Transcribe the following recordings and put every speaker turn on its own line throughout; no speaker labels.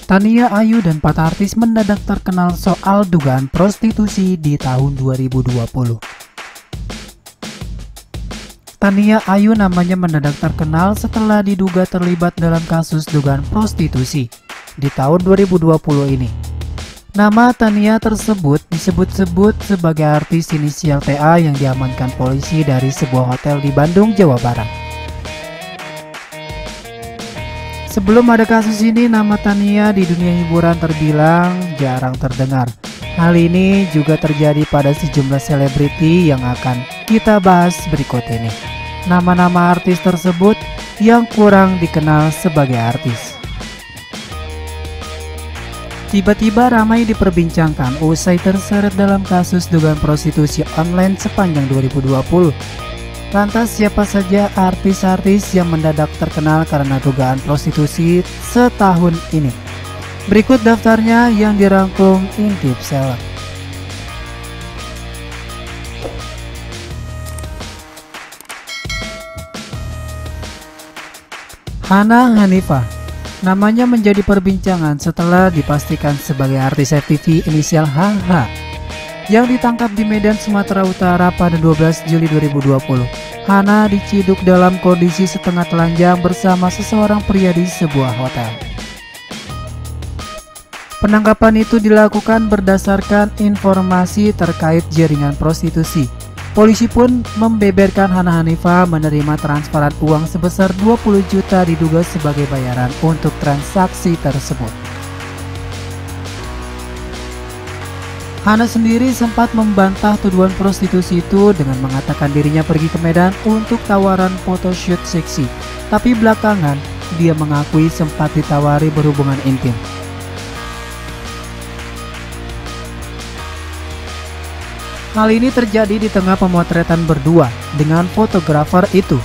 Tania Ayu dan 4 artis mendadak terkenal soal dugaan prostitusi di tahun 2020. Tania Ayu namanya mendadak terkenal setelah diduga terlibat dalam kasus dugaan prostitusi di tahun 2020 ini. Nama Tania tersebut disebut-sebut sebagai artis inisial TA yang diamankan polisi dari sebuah hotel di Bandung, Jawa Barat. Sebelum ada kasus ini, nama Tania di dunia hiburan terbilang jarang terdengar. Hal ini juga terjadi pada sejumlah selebriti yang akan kita bahas berikut ini. Nama-nama artis tersebut yang kurang dikenal sebagai artis. Tiba-tiba ramai diperbincangkan usai terseret dalam kasus dugaan prostitusi online sepanjang 2020. Lantas siapa saja artis-artis yang mendadak terkenal karena dugaan prostitusi setahun ini? Berikut daftarnya yang dirangkum Intip Seleb. Hana Hanifah. Namanya menjadi perbincangan setelah dipastikan sebagai artis FTV inisial HH yang ditangkap di Medan, Sumatera Utara pada 12 Juli 2020. Hana diciduk dalam kondisi setengah telanjang bersama seseorang pria di sebuah hotel. Penangkapan itu dilakukan berdasarkan informasi terkait jaringan prostitusi. Polisi pun membeberkan Hana Hanifah menerima transferan uang sebesar 20 juta diduga sebagai bayaran untuk transaksi tersebut. Hana sendiri sempat membantah tuduhan prostitusi itu dengan mengatakan dirinya pergi ke Medan untuk tawaran photoshoot seksi. Tapi belakangan dia mengakui sempat ditawari berhubungan intim. Hal ini terjadi di tengah pemotretan berdua dengan fotografer itu.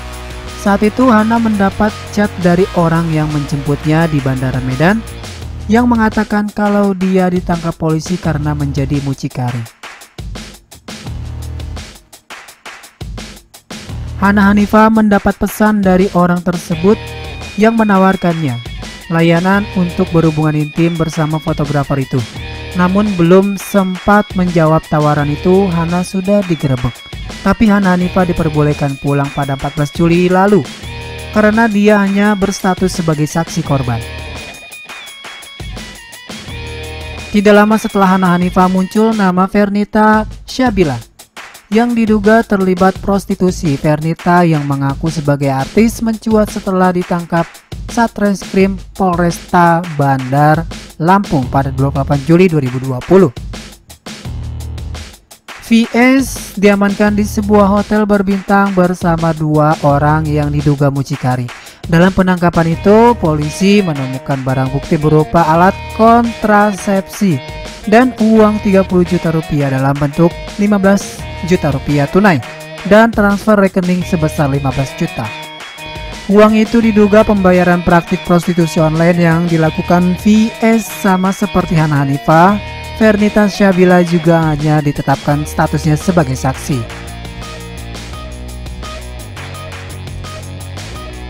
Saat itu Hana mendapat chat dari orang yang menjemputnya di Bandara Medan yang mengatakan kalau dia ditangkap polisi karena menjadi mucikari. Hana Hanifah mendapat pesan dari orang tersebut yang menawarkannya layanan untuk berhubungan intim bersama fotografer itu. Namun belum sempat menjawab tawaran itu, Hana sudah digerebek. Tapi Hana Hanifah diperbolehkan pulang pada 14 Juli lalu karena dia hanya berstatus sebagai saksi korban. Tidak lama setelah Hana Hanifah muncul nama Fernita Syabila yang diduga terlibat prostitusi. Fernita yang mengaku sebagai artis mencuat setelah ditangkap Satreskrim Polresta Bandar Lampung pada 28 Juli 2020. VS diamankan di sebuah hotel berbintang bersama 2 orang yang diduga mucikari. Dalam penangkapan itu, polisi menemukan barang bukti berupa alat kontrasepsi dan uang 30 juta rupiah dalam bentuk 15 juta rupiah tunai dan transfer rekening sebesar 15 juta. Uang itu diduga pembayaran praktik prostitusi online yang dilakukan VS. Sama seperti Hana Hanifah, Fernita Syabila juga hanya ditetapkan statusnya sebagai saksi.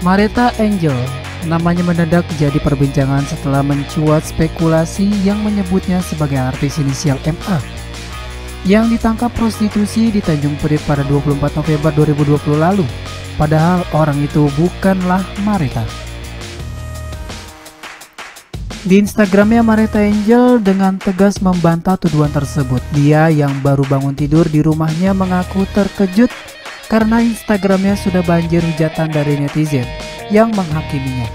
Marita Angel, namanya mendadak jadi perbincangan setelah mencuat spekulasi yang menyebutnya sebagai artis inisial MA yang ditangkap prostitusi di Tanjung Priok pada 24 November 2020 lalu. Padahal orang itu bukanlah Marita. Di Instagramnya, Marita Angel dengan tegas membantah tuduhan tersebut. Dia yang baru bangun tidur di rumahnya mengaku terkejut karena Instagramnya sudah banjir hujatan dari netizen yang menghakiminya.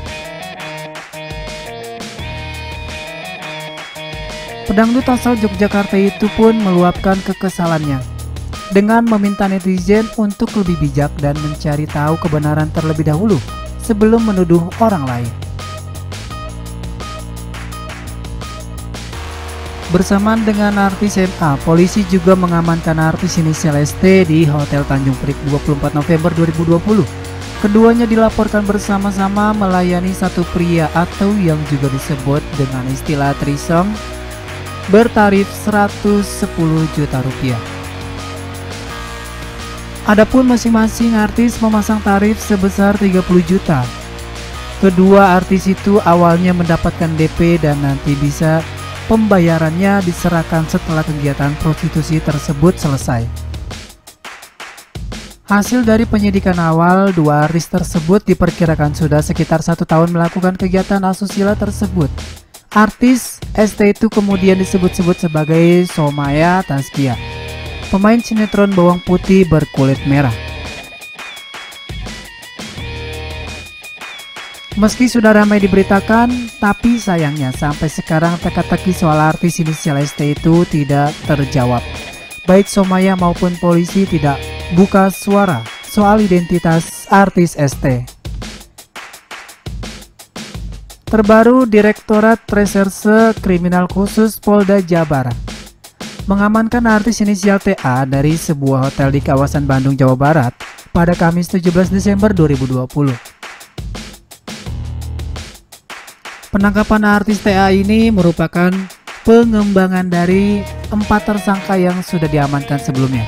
Pedangdut asal Yogyakarta itu pun meluapkan kekesalannya dengan meminta netizen untuk lebih bijak dan mencari tahu kebenaran terlebih dahulu sebelum menuduh orang lain. Bersamaan dengan artis MA, polisi juga mengamankan artis inisial ST di Hotel Tanjung Priok 24 November 2020. Keduanya dilaporkan bersama-sama melayani satu pria atau yang juga disebut dengan istilah threesome bertarif 110 juta rupiah. Adapun masing-masing artis memasang tarif sebesar 30 juta. Kedua artis itu awalnya mendapatkan DP dan nanti bisa pembayarannya diserahkan setelah kegiatan prostitusi tersebut selesai. Hasil dari penyidikan awal, dua artis tersebut diperkirakan sudah sekitar 1 tahun melakukan kegiatan asusila tersebut. Artis ST itu kemudian disebut-sebut sebagai Somaya Taskia, pemain sinetron bawang putih berkulit merah. Meski sudah ramai diberitakan, tapi sayangnya sampai sekarang teka-teki soal artis inisial ST itu tidak terjawab. Baik Somaya maupun polisi tidak buka suara soal identitas artis ST. Terbaru, Direktorat Reserse Kriminal Khusus Polda Jabar mengamankan artis inisial TA dari sebuah hotel di kawasan Bandung, Jawa Barat pada Kamis 17 Desember 2020. Penangkapan artis TA ini merupakan pengembangan dari 4 tersangka yang sudah diamankan sebelumnya.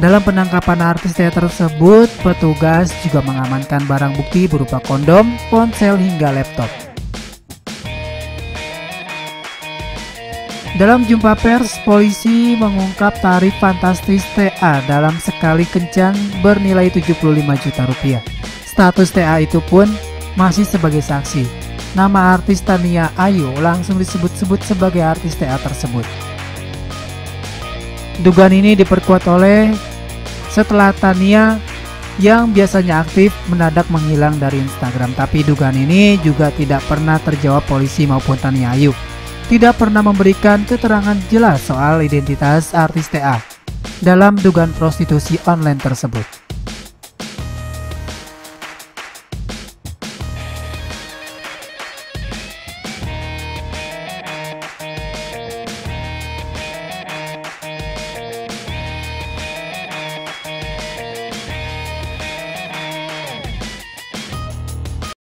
Dalam penangkapan artis TA tersebut, petugas juga mengamankan barang bukti berupa kondom, ponsel, hingga laptop. Dalam jumpa pers, polisi mengungkap tarif fantastis TA dalam sekali kencan bernilai 75 juta rupiah. Status TA itu pun masih sebagai saksi. Nama artis Tania Ayu langsung disebut-sebut sebagai artis TA tersebut. Dugaan ini diperkuat oleh setelah Tania yang biasanya aktif mendadak menghilang dari Instagram. Tapi dugaan ini juga tidak pernah terjawab polisi maupun Tania Ayu tidak pernah memberikan keterangan jelas soal identitas artis TA dalam dugaan prostitusi online tersebut.